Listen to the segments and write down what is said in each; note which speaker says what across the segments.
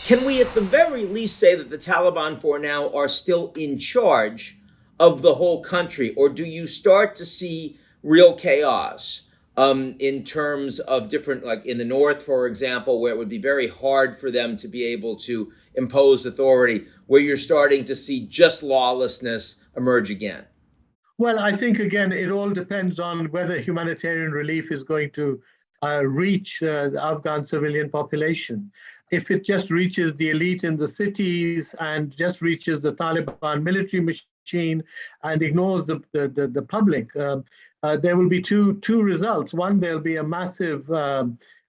Speaker 1: Can we at the very least say that the Taliban for now are still in charge of the whole country, or do you start to see real chaos in terms of different, like in the north, for example, where it would be very hard for them to be able to impose authority, where you're starting to see just lawlessness emerge again?
Speaker 2: Well, I think, again, it all depends on whether humanitarian relief is going to reach the Afghan civilian population. If it just reaches the elite in the cities and just reaches the Taliban military machine and ignores the public, there will be two results. One, there'll be a massive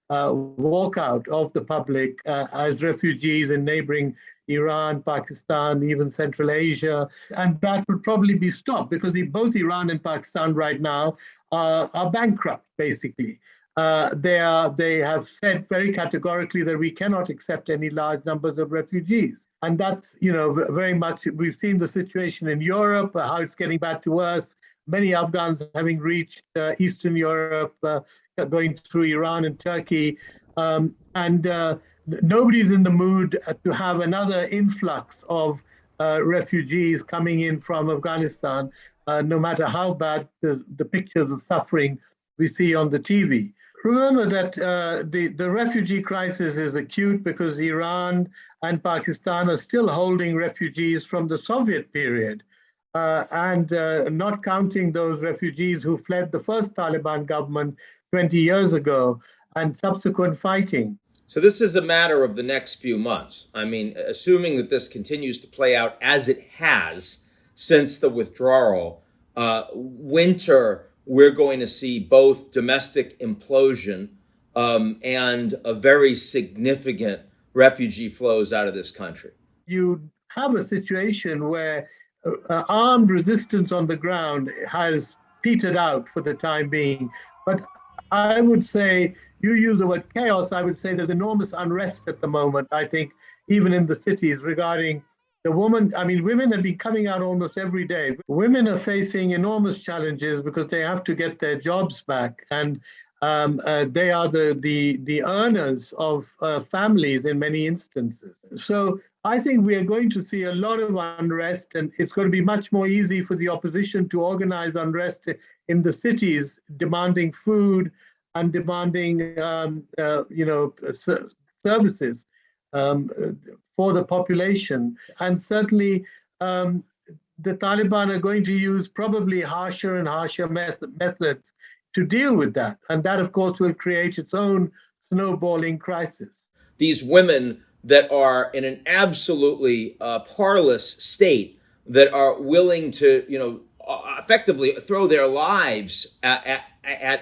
Speaker 2: walkout of the public as refugees in neighboring Iran, Pakistan, even Central Asia, and that will probably be stopped because both Iran and Pakistan right now are bankrupt, basically. They have said very categorically that we cannot accept any large numbers of refugees. And that's, very much, we've seen the situation in Europe, how it's getting back to us. Many Afghans having reached Eastern Europe, going through Iran and Turkey. Nobody's in the mood to have another influx of refugees coming in from Afghanistan, no matter how bad the pictures of suffering we see on the TV. Remember that the refugee crisis is acute because Iran and Pakistan are still holding refugees from the Soviet period, and not counting those refugees who fled the first Taliban government 20 years ago and subsequent fighting.
Speaker 1: So this is a matter of the next few months. I mean, assuming that this continues to play out as it has since the withdrawal, winter, we're going to see both domestic implosion and a very significant refugee flows out of this country.
Speaker 2: You have a situation where armed resistance on the ground has petered out for the time being. But I would say, you use the word chaos, I would say there's enormous unrest at the moment, I think, even in the cities regarding the woman. I mean, women have been coming out almost every day. Women are facing enormous challenges because they have to get their jobs back. And they are the earners of families in many instances. So I think we are going to see a lot of unrest, and it's going to be much more easy for the opposition to organize unrest in the cities, demanding food and demanding, services for the population. And certainly, the Taliban are going to use probably harsher and harsher methods to deal with that. And that, of course, will create its own snowballing crisis.
Speaker 1: These women that are in an absolutely parlous state, that are willing to, effectively throw their lives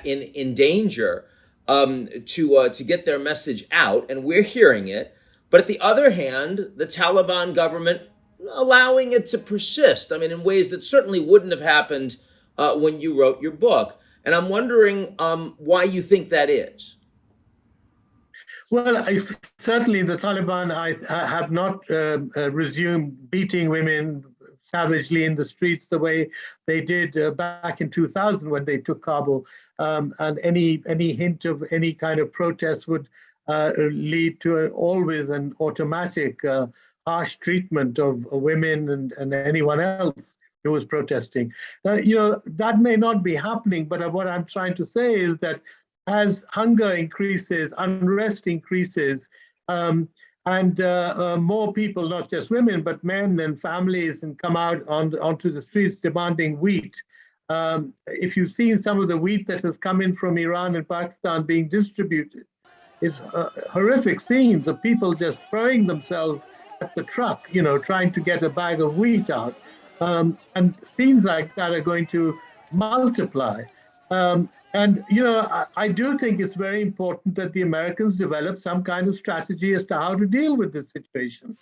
Speaker 1: in danger to get their message out, and we're hearing it. But at the other hand, the Taliban government allowing it to persist. I mean, in ways that certainly wouldn't have happened when you wrote your book. And I'm wondering why you think that is.
Speaker 2: Well, certainly the Taliban have not resumed beating women savagely in the streets the way they did back in 2000 when they took Kabul. And any hint of any kind of protest would lead to always an automatic harsh treatment of women and anyone else who was protesting. That may not be happening, but what I'm trying to say is that as hunger increases, unrest increases, and more people, not just women, but men and families, and come out onto the streets demanding wheat. If you've seen some of the wheat that has come in from Iran and Pakistan being distributed, it's horrific scenes of people just throwing themselves at the truck, trying to get a bag of wheat out. And scenes like that are going to multiply. I do think it's very important that the Americans develop some kind of strategy as to how to deal with this situation.